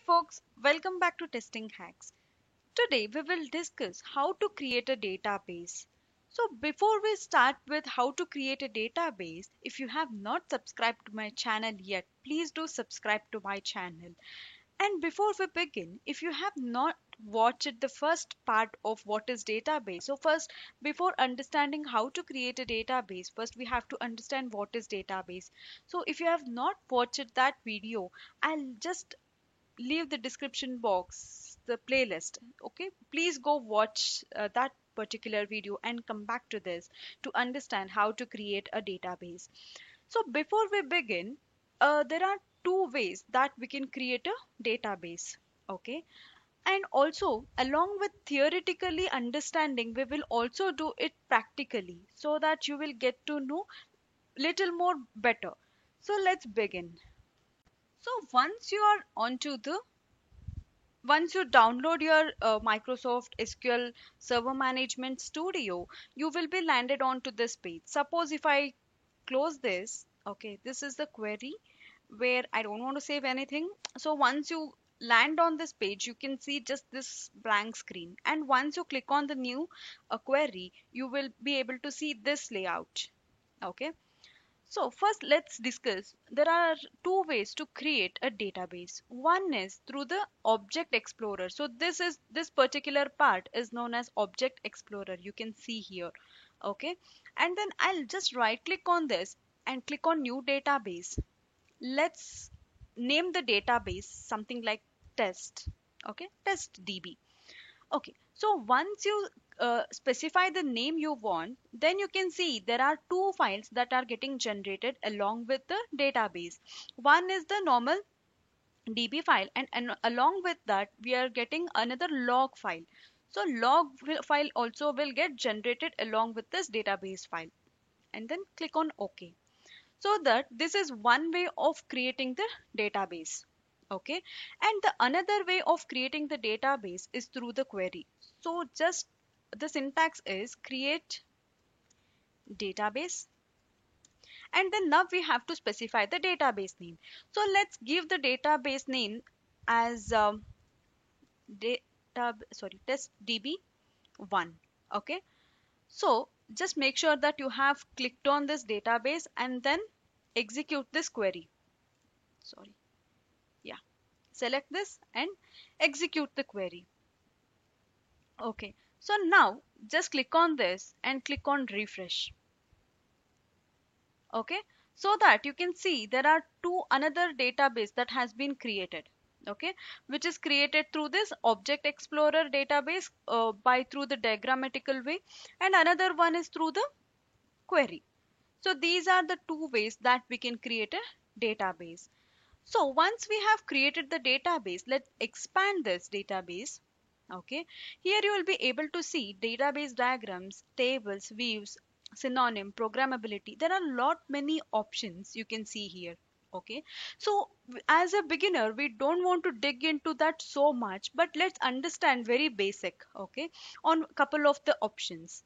folks, welcome back to Testing Hacks. Today we will discuss how to create a database. So before we start with how to create a database, if you have not subscribed to my channel yet, please do subscribe to my channel. And before we begin, if you have not watched the first part of what is database, so first before understanding how to create a database, first we have to understand what is database. So if you have not watched that video, I'll just leave the description box the playlist. Okay, please go watch that particular video and come back to this to understand how to create a database. So before we begin, there are two ways that we can create a database. Okay, and also along with theoretically understanding, we will also do it practically so that you will get to know little more better. So let's begin. So once you download your Microsoft SQL Server Management Studio, you will be landed onto this page. Suppose if I close this, okay, this is the query where I don't want to save anything. So once you land on this page, you can see just this blank screen. And once you click on the new query, you will be able to see this layout. Okay. So first let's discuss. There are two ways to create a database. One is through the Object Explorer. So this particular part is known as Object Explorer. You can see here. Okay. And then I'll just right click on this and click on new database. Let's name the database something like test. Okay. Test DB. Okay, so once you specify the name you want, then you can see there are two files that are getting generated along with the database. One is the normal DB file, and along with that, we are getting another log file. So file also will get generated along with this database file. And then click on OK. So that this is one way of creating the database. Okay, and the another way of creating the database is through the query. So just the syntax is create database, and then now we have to specify the database name. So let's give the database name as test db1. Okay, so just make sure that you have clicked on this database and then execute this query. Sorry, yeah, select this and execute the query. Okay, so now just click on this and click on refresh. Okay, so that you can see there are two another database that has been created. Okay, which is created through this Object Explorer database by through the diagrammatical way, and another one is through the query. So these are the two ways that we can create a database. So once we have created the database, let's expand this database. Okay, here you will be able to see database diagrams, tables, views, synonym, programmability. There are lot many options you can see here. Okay, so as a beginner, we don't want to dig into that so much, but let's understand very basic. Okay, on couple of the options.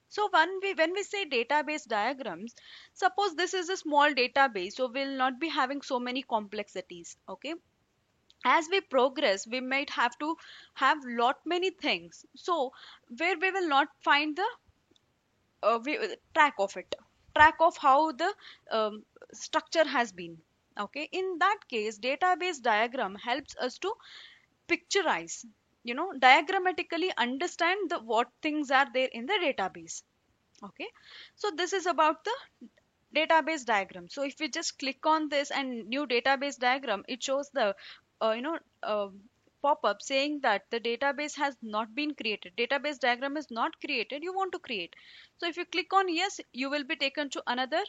So when we say database diagrams, suppose this is a small database, so we'll not be having so many complexities. Okay, as we progress we might have to have lot many things, so where we will not find the track of it, track of how the structure has been. Okay, in that case database diagram helps us to picturize, diagrammatically understand the what things are there in the database. Okay, so this is about the database diagram. So if we just click on this and new database diagram, it shows the uh, you know uh, pop-up saying that the database has not been created, database diagram is not created, you want to create. So if you click on yes, you will be taken to another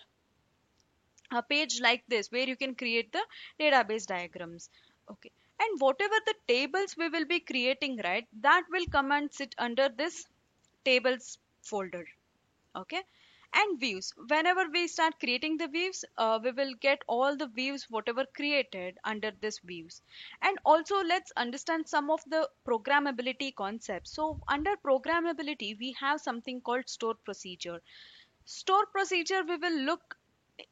page like this where you can create the database diagrams. Okay, and whatever the tables we will be creating, right, that will come and sit under this tables folder. Okay, and views, whenever we start creating the views, we will get all the views whatever created under this views. And also let's understand some of the programmability concepts. So under programmability we have something called store procedure. Store procedure we will look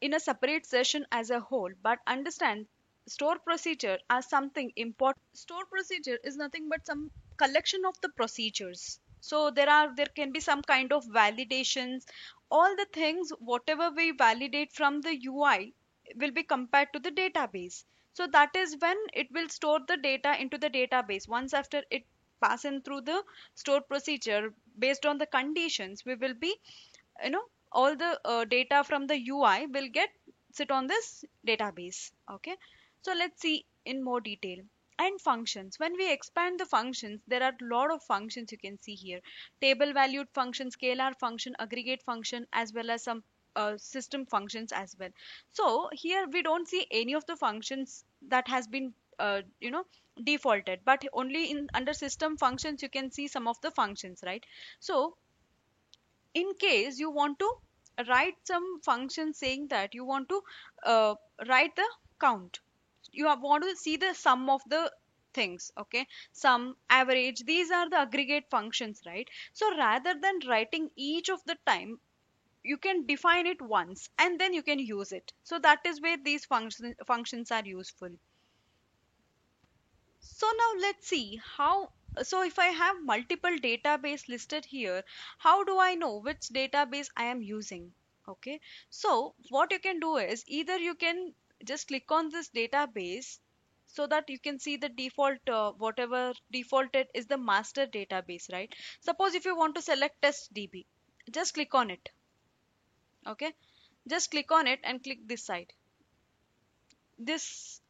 in a separate session as a whole, but understand store procedure as something important. Store procedure is nothing but some collection of the procedures. So there can be some kind of validations. All the things whatever we validate from the UI will be compared to the database. So that is when it will store the data into the database. Once after it passing through the store procedure, based on the conditions, we will be, you know, all the data from the UI will get sit on this database. Okay, so let's see in more detail. And functions, when we expand the functions, there are a lot of functions you can see here: table valued function, scalar function, aggregate function, as well as some system functions as well. So here we don't see any of the functions that has been defaulted, but only in under system functions you can see some of the functions, right? So in case you want to write some function saying that you want to uh, write the count, want to see the sum of the things, okay, sum, average, these are the aggregate functions, right? So rather than writing each of the time, you can define it once and then you can use it. So that is where these functions are useful. So now let's see how. So if I have multiple database listed here, how do I know which database I am using? Okay. So what you can do is either you can just click on this database so that you can see the default, whatever defaulted is the master database, right? Suppose if you want to select test DB, just click on it. Okay. Just click on it and click this side. This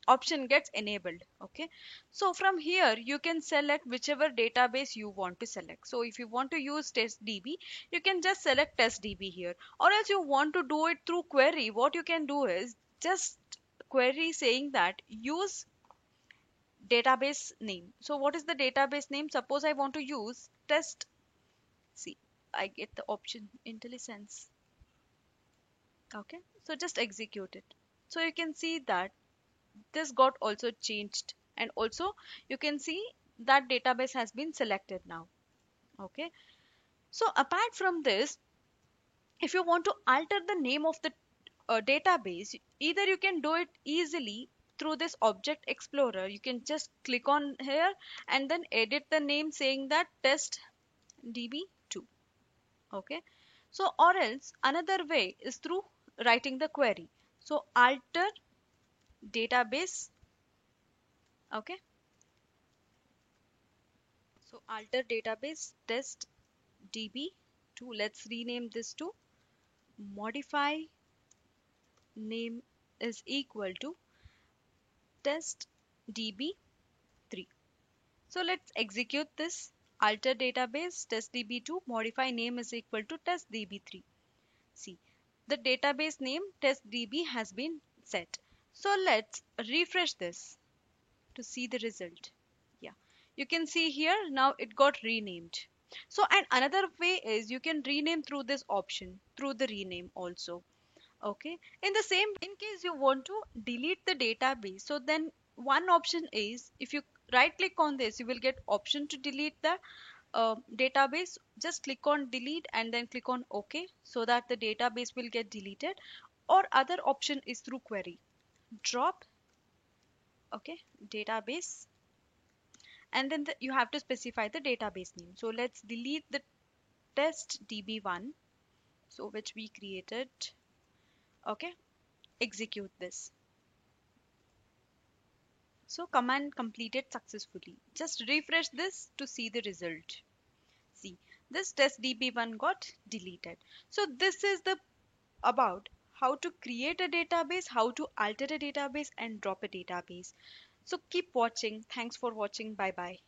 option gets enabled. Okay, so from here you can select whichever database you want to select. So if you want to use testdb, you can just select testdb here, or else you want to do it through query. What you can do is just query saying that use database name. So what is the database name? Suppose I want to use test. See, I get the option IntelliSense. Okay, so just execute it. So you can see that this got also changed, and also you can see that database has been selected now. Okay, so apart from this, if you want to alter the name of the database, either you can do it easily through this object explorer. You can just click on here and then edit the name saying that test db2. Okay, so or else another way is through writing the query. So alter database. Okay, so alter database test db2. Let's rename this to modify name is equal to test db3. So let's execute this. Alter database test db2, modify name is equal to test db3. See, the database name test db has been set. So let's refresh this to see the result. Yeah, you can see here now it got renamed. So and another way is you can rename through this option, through the rename also. Okay, in the same, in case you want to delete the database, so then one option is, if you right click on this, you will get option to delete the database. Just click on delete and then click on OK, so that the database will get deleted. Or other option is through query, drop, okay, database, and then you have to specify the database name. So let's delete the test db1, so which we created. Okay, execute this. So command completed successfully. Just refresh this to see the result. See, this test db1 got deleted. So this is the about how to create a database, how to alter a database and drop a database. So keep watching. Thanks for watching. Bye bye.